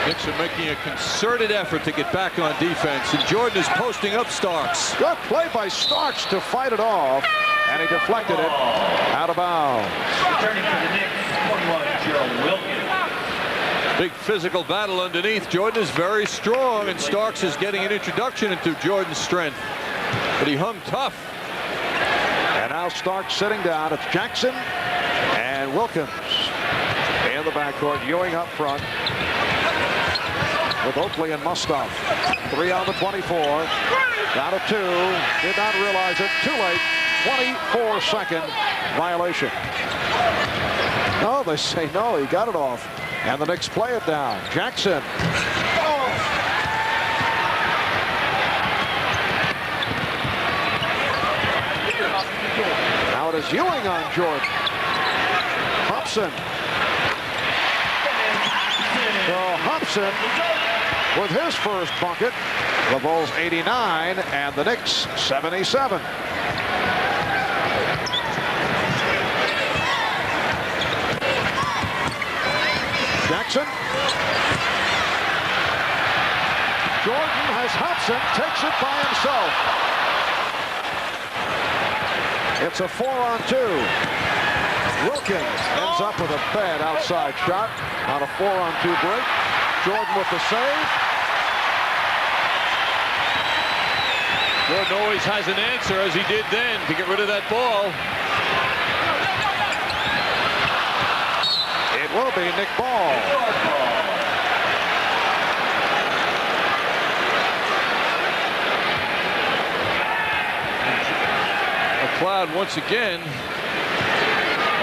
Knicks are making a concerted effort to get back on defense, and Jordan is posting up Starks. Good play by Starks to fight it off, and he deflected it out of bounds. Returning for the Knicks, 21, Gerald Wilkins. Big physical battle underneath. Jordan is very strong, and Starks is getting an introduction into Jordan's strength. But he hung tough. And now Starks sitting down. It's Jackson and Wilkins in the backcourt. Ewing up front with Oakley and Mustaf. 3 on the 24. Down to 2. Did not realize it. Too late. 24-second violation. No, they say no. He got it off. And the Knicks play it down. Jackson. Now it is Ewing on Jordan. Hobson. So Hobson with his first bucket. The Bulls 89 and the Knicks 77. Jackson. Jordan has Hobson, takes it by himself. It's a 4-on-2. Wilkins ends up with a bad outside shot on a 4-on-2 break. Jordan with the save. Jordan always has an answer, as he did then, to get rid of that ball. It will be Nick Ball. McLeod once again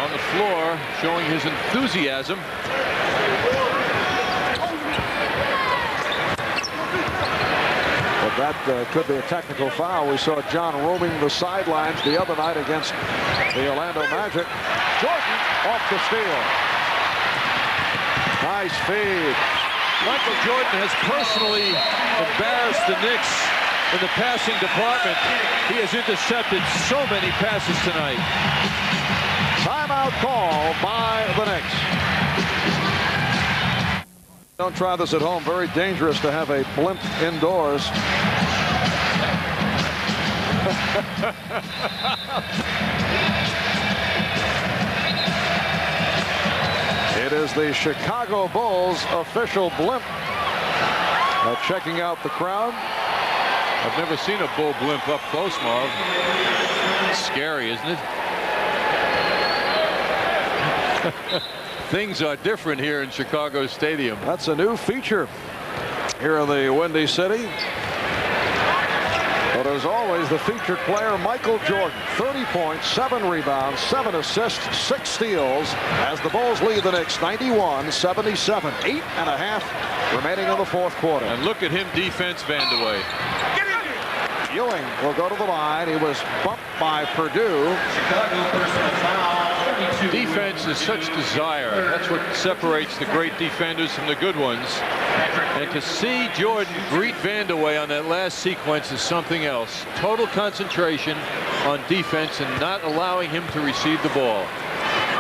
on the floor, showing his enthusiasm. But that could be a technical foul. We saw John roaming the sidelines the other night against the Orlando Magic. Jordan off the steal. Nice feed. Michael Jordan has personally embarrassed the Knicks in the passing department. He has intercepted so many passes tonight. Timeout call by the Knicks. Don't try this at home. Very dangerous to have a blimp indoors. It is the Chicago Bulls official blimp. Checking out the crowd. I've never seen a Bull blimp up close, Marv. It's scary, isn't it? Things are different here in Chicago Stadium. That's a new feature here in the Windy City. But as always, the featured player, Michael Jordan. 30 points, 7 rebounds, 7 assists, 6 steals as the Bulls lead the Knicks 91-77. 8.5 remaining in the 4th quarter. And look at him defense Vandeweghe. Ewing will go to the line. He was bumped by Purdue. Chicago personal foul. Defense is such desire. That's what separates the great defenders from the good ones. And to see Jordan greet Vandeweghe on that last sequence is something else. Total concentration on defense and not allowing him to receive the ball.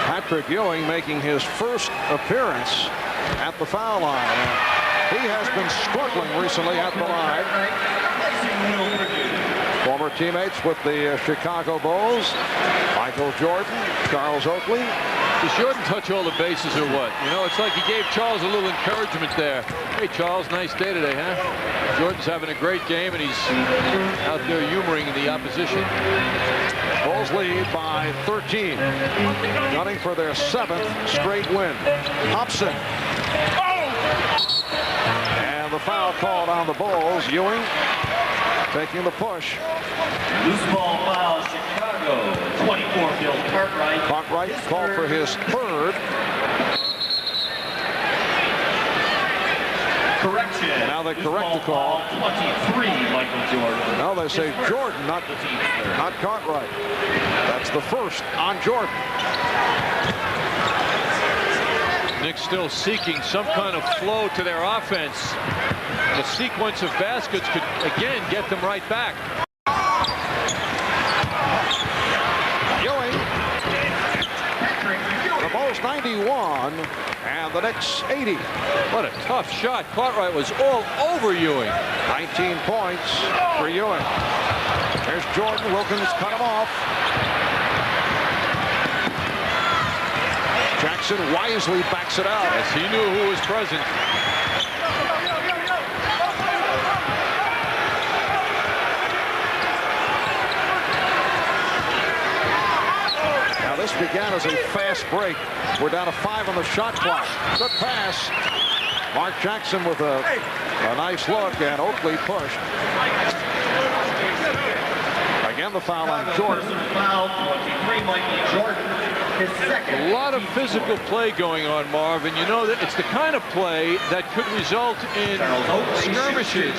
Patrick Ewing making his first appearance at the foul line. He has been struggling recently at the line. Former teammates with the Chicago Bulls, Michael Jordan, Charles Oakley. Does Jordan touch all the bases or what? You know, it's like he gave Charles a little encouragement there. Hey, Charles, nice day today, huh? Jordan's having a great game, and he's out there humoring the opposition. Bulls lead by 13, gunning for their 7th straight win. Hobson. And the foul called on the Bulls. Ewing taking the push. Loose ball foul, Chicago. 24, Bill Cartwright. Cartwright called for his 3rd. Correction. Now they correct the call. 23, Michael Jordan. Now they say Jordan, not Cartwright. That's the 1st on Jordan. Knicks still seeking some kind of flow to their offense. The sequence of baskets could again get them right back. Ewing. The Bulls 91 and the Knicks 80. What a tough shot. Cartwright was all over Ewing. 19 points for Ewing. There's Jordan. Wilkins cut him off. Jackson wisely backs it out. Yes, he knew who was present. Now this began as a fast break. We're down to 5 on the shot clock. Good pass. Mark Jackson with a nice look, and Oakley pushed. Again, the foul on Jordan. Foul, 23, Michael Jordan. His second. A lot of physical play going on, Marv, and you know that it's the kind of play that could result in skirmishes.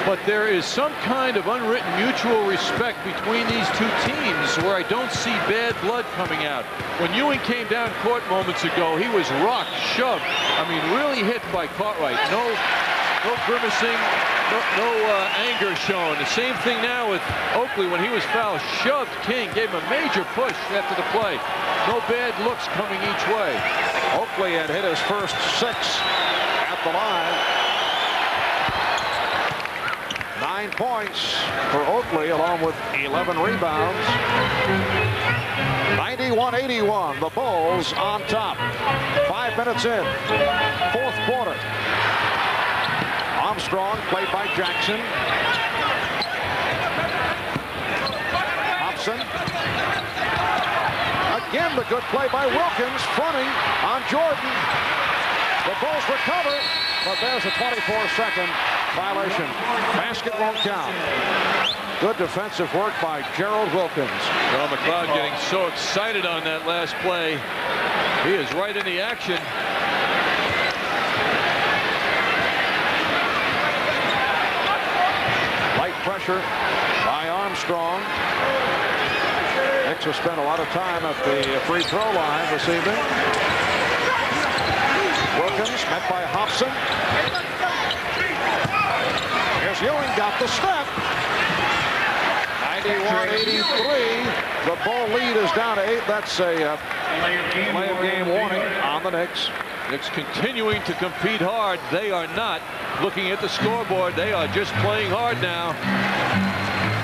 But there is some kind of unwritten mutual respect between these two teams where I don't see bad blood coming out. When Ewing came down court moments ago, he was rocked, shoved. I mean, really hit by Cartwright. No grimacing, no anger shown. The same thing now with Oakley when he was fouled. Shoved King, gave him a major push after the play. No bad looks coming each way. Oakley had hit his first 6 at the line. 9 points for Oakley along with 11 rebounds. 91-81, the Bulls on top. 5 minutes in, 4th quarter. Armstrong played by Jackson. Hobson. Again, the good play by Wilkins, fronting on Jordan. The Bulls recover, but there's a 24-second violation. Basket won't count. Good defensive work by Gerald Wilkins. Well, McLeod getting so excited on that last play. He is right in the action. Light pressure by Armstrong. Knicks have spent a lot of time at the free throw line this evening. Wilkins met by Hobson. Here's Ewing, got the step. 91-83. The Bull lead is down to 8. That's a delay of game warning on the Knicks. Knicks continuing to compete hard. They are not looking at the scoreboard. They are just playing hard now.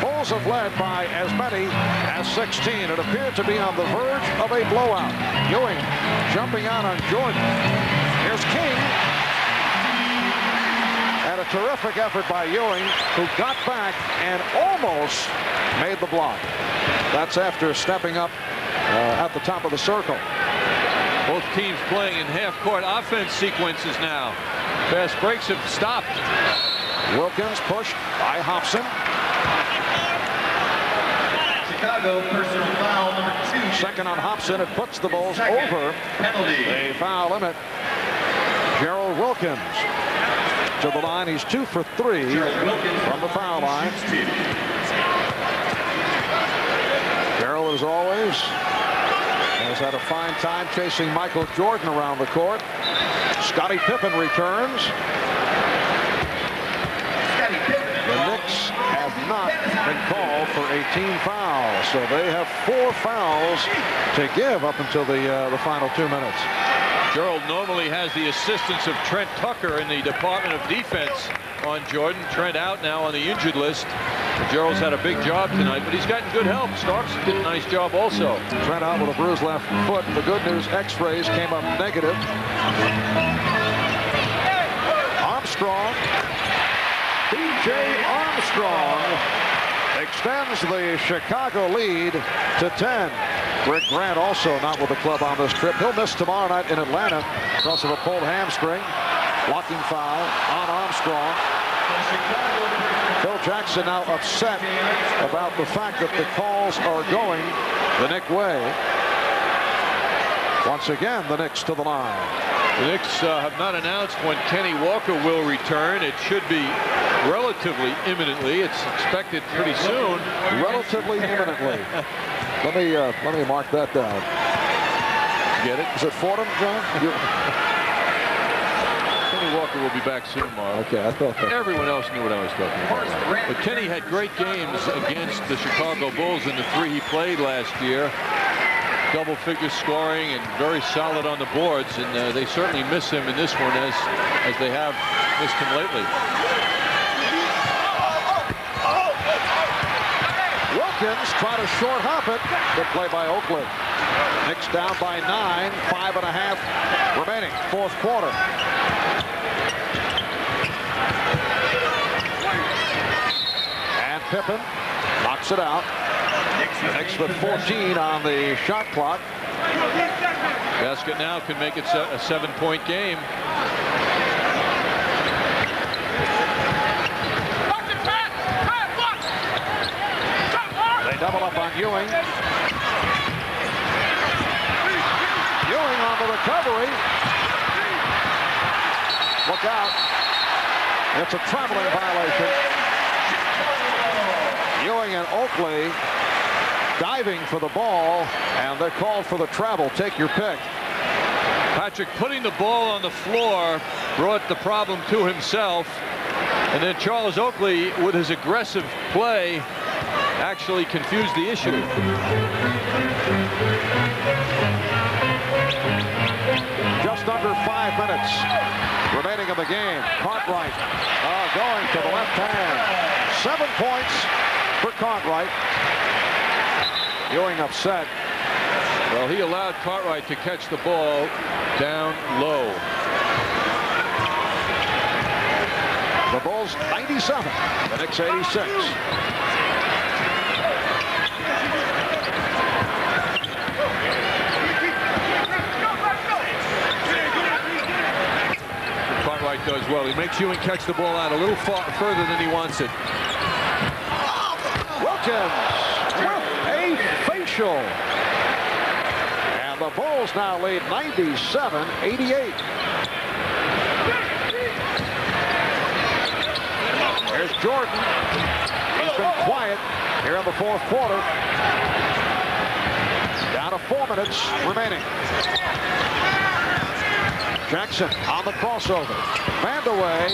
Bulls have led by as many as 16. It appeared to be on the verge of a blowout. Ewing jumping out on Jordan. Here's King. And a terrific effort by Ewing, who got back and almost made the block. That's after stepping up at the top of the circle. Both teams playing in half-court offense sequences now. Fast breaks have stopped. Wilkins pushed by Hobson. Chicago personal foul number 2. Second on Hobson. It puts the Bulls over a foul limit. Gerald Wilkins to the line. He's 2 for 3 from the foul line. Gerald, as always, Has had a fine time chasing Michael Jordan around the court. Scottie Pippen returns. The Knicks have not been called for a team foul, so they have 4 fouls to give up until the final 2 minutes. Gerald normally has the assistance of Trent Tucker in the Department of Defense on Jordan. Trent out now on the injured list. Gerald's had a big job tonight, but he's gotten good help. Starks did a nice job also. Trent out with a bruised left foot. The good news, X-rays came up negative. Armstrong. B.J. Armstrong extends the Chicago lead to 10. Rick Grant also not with the club on this trip. He'll miss tomorrow night in Atlanta because of a pulled hamstring. Blocking foul on Armstrong. Phil Jackson now upset about the fact that the calls are going the Knicks way. Once again, the Knicks to the line. The Knicks have not announced when Kenny Walker will return. It should be relatively imminently. It's expected pretty soon. Relatively imminently. Let me mark that down. Get it? Is it Fordham, John? Kenny Walker will be back soon, Mark. Okay, I thought that. Everyone else knew what I was talking about. But Kenny had great games against the Chicago Bulls in the 3 he played last year. Double-figure scoring and very solid on the boards, and they certainly miss him in this one as they have missed him lately. Wilkins trying to short hop it. Good play by Oakley. Knicks down by 9, 5.5 remaining, 4th quarter. And Pippen knocks it out. Knicks with 14 on the shot clock. Basket now can make it a 7-point game. They double up on Ewing. Ewing on the recovery. Look out. It's a traveling violation. Ewing and Oakley diving for the ball, and they're called for the travel. Take your pick. Patrick putting the ball on the floor brought the problem to himself, and then Charles Oakley with his aggressive play actually confused the issue. Just under 5 minutes remaining in the game. Cartwright going to the left hand. 7 points for Cartwright. Ewing upset. Well, he allowed Cartwright to catch the ball down low. The Bulls 97, the Knicks 86. Cartwright does well. He makes Ewing catch the ball out a little further than he wants it. Wilkins with a facial. And the Bulls now lead 97-88. There's Jordan. He's been quiet here in the 4th quarter. Down to 4 minutes remaining. Jackson on the crossover. Vandaway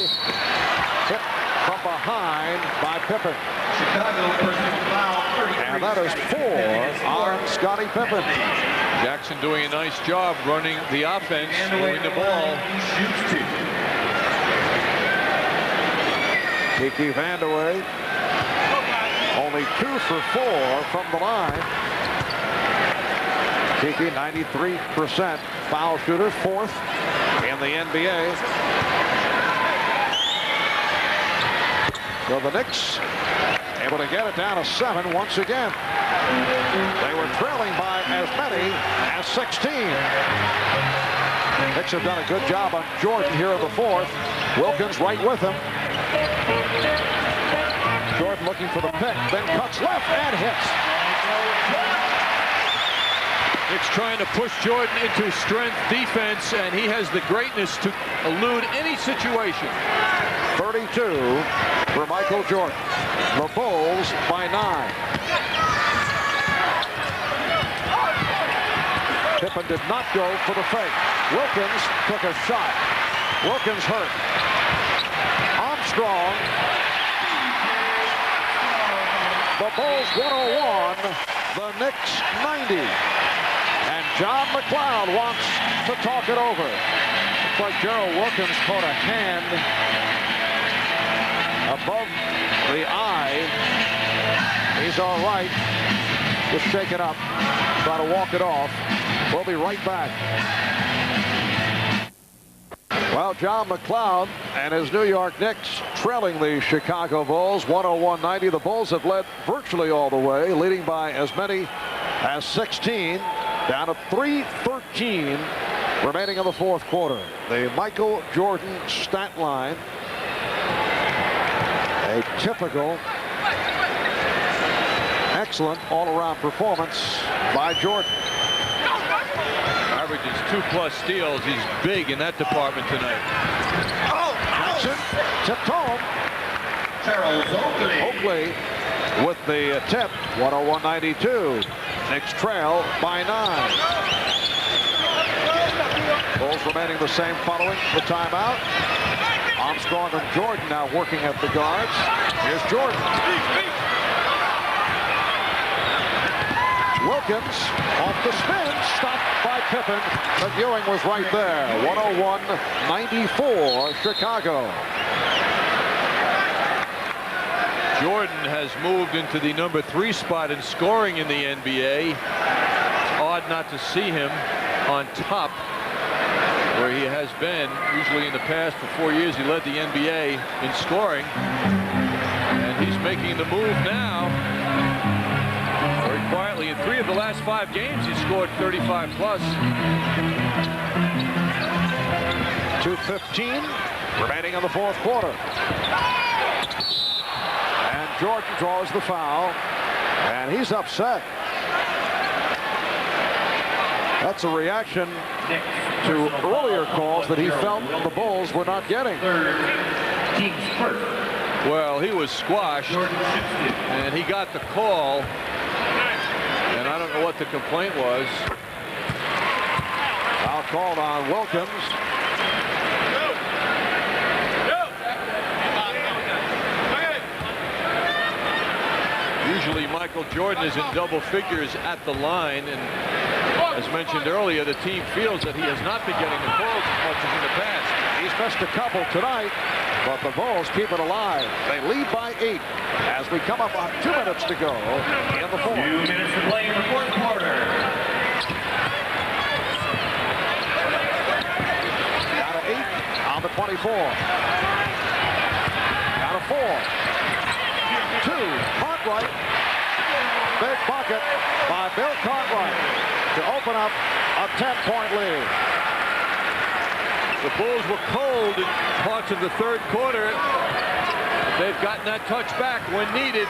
hit from behind by Pippen. And that is 4 on Scottie Pippen. Jackson doing a nice job running the offense, moving the ball. Kiki Vandaway only 2 for 4 from the line. Kiki 93% foul shooter, 4th in the NBA. So the Knicks able to get it down to 7 once again. They were trailing by as many as 16. Knicks have done a good job on Jordan here in the 4th. Wilkins right with him. Jordan looking for the pick, then cuts left and hits. Knicks trying to push Jordan into strength defense, and he has the greatness to elude any situation. 32 for Michael Jordan. The Bulls by 9. Pippen did not go for the fake. Wilkins took a shot. Wilkins hurt. Armstrong. The Bulls 101, the Knicks 90. And John McLeod wants to talk it over. Looks like Gerald Wilkins caught a hand above the eye. He's all right. Just shake it up. Try to walk it off. We'll be right back. Well, John McLeod and his New York Knicks trailing the Chicago Bulls 101-90. The Bulls have led virtually all the way, leading by as many as 16, down to 3:13 remaining in the fourth quarter. The Michael Jordan stat line, a typical excellent all-around performance by Jordan. Averages 2+ steals. He's big in that department tonight. Jackson tipped home. Oakley with the tip. 101-92. Knicks trail by 9. Bulls remaining the same following the timeout. Armstrong and Jordan now working at the guards. Here's Jordan. Wilkins off the spin, stopped by Pippen, but Ewing was right there. 101-94 Chicago. Jordan has moved into the number 3 spot in scoring in the NBA. It's odd not to see him on top where he has been. Usually in the past, for 4 years, he led the NBA in scoring. And he's making the move now. Very quietly, in 3 of the last 5 games, he scored 35+. 2:15 remaining in the fourth quarter. And Jordan draws the foul, and he's upset. That's a reaction to earlier calls that he felt the Bulls were not getting. Well, he was squashed, and he got the call. And I don't know what the complaint was. Foul called on Wilkins. Usually Michael Jordan is in double figures at the line, and as mentioned earlier, the team feels that he has not been getting the calls as much as in the past. He's missed a couple tonight, but the Bulls keep it alive. They lead by 8 as we come up on 2 minutes to go in the fourth. 2 minutes to play in the fourth quarter. Down to 8 on the 24. Down to 4. 2. Cartwright. Big bucket by Bill Cartwright to open up a 10-point lead. The Bulls were cold in parts of the third quarter. They've gotten that touch back when needed.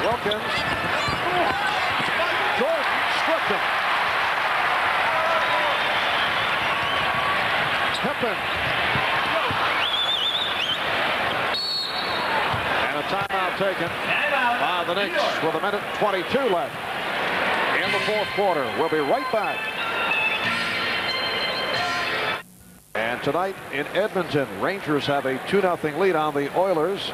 Wilkins. Jordan stripped him. Pippen. And a timeout taken by the Knicks with 1:22 left in the fourth quarter. We'll be right back. And tonight in Edmonton, Rangers have a 2-0 lead on the Oilers.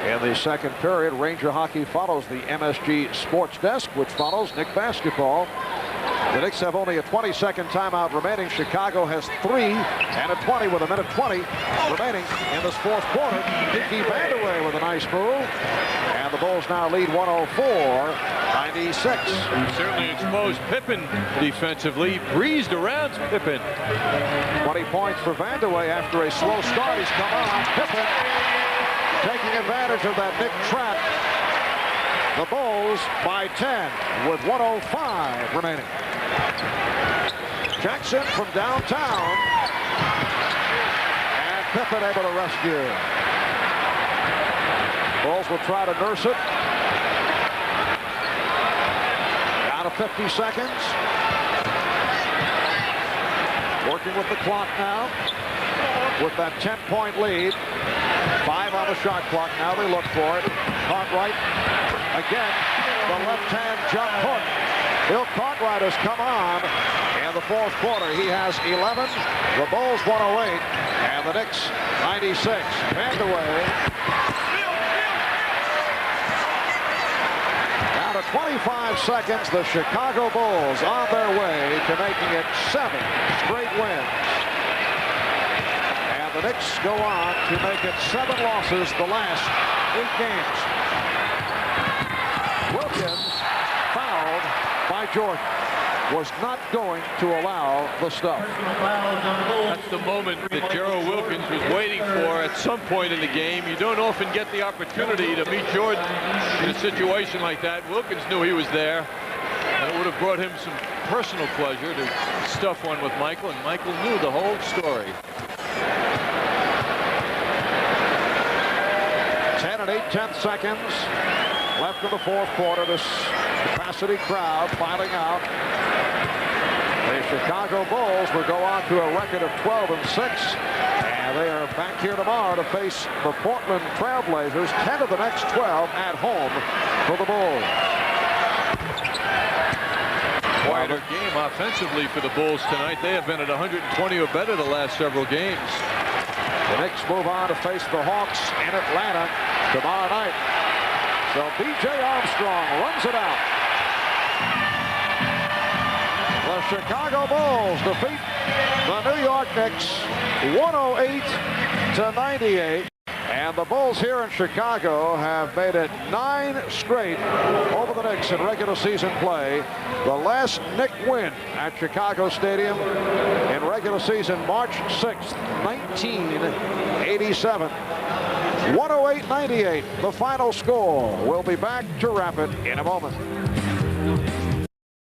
In the second period, Ranger hockey follows the MSG Sports Desk, which follows Knick basketball. The Knicks have only a 20-second timeout remaining. Chicago has 3 and a 20 with 1:20 remaining in this fourth quarter. Dickie Vandeweghe with a nice move. And the Bulls now lead 104-96. Certainly exposed Pippen defensively. Breezed around Pippen. 20 points for Vandeweghe after a slow start. He's come on. Pippen taking advantage of that Knick trap. The Bulls by 10 with 1:05 remaining. Jackson from downtown. And Pippen able to rescue. Bulls will try to nurse it. Down to 50 seconds. Working with the clock now. With that 10-point lead. 5 on the shot clock. Now they look for it. Cartwright again. The left-hand jump hook. Bill Cartwright has come on in the fourth quarter. He has 11. The Bulls 108 and the Knicks 96. Panned away. Down to 25 seconds. The Chicago Bulls on their way to making it 7 straight wins. And the Knicks go on to make it 7 losses the last 8 games. Wilkins fouled by Jordan. Was not going to allow the stuff. That's the moment that Gerald Wilkins was waiting for at some point in the game. You don't often get the opportunity to meet Jordan in a situation like that. Wilkins knew he was there. And it would have brought him some personal pleasure to stuff one with Michael, and Michael knew the whole story. 10 and 8/10 seconds left in the fourth quarter. This capacity crowd filing out. The Chicago Bulls will go on to a record of 12-6, and they are back here tomorrow to face the Portland Trailblazers. 10 of the next 12 at home for the Bulls. Quieter game offensively for the Bulls tonight. They have been at 120 or better the last several games. The Knicks move on to face the Hawks in Atlanta tomorrow night. So B.J. Armstrong runs it out. The Chicago Bulls defeat the New York Knicks 108-98. And the Bulls here in Chicago have made it 9 straight over the Knicks in regular season play. The last Knick win at Chicago Stadium in regular season March 6th, 1987. 108-98, the final score. We'll be back to wrap it in a moment.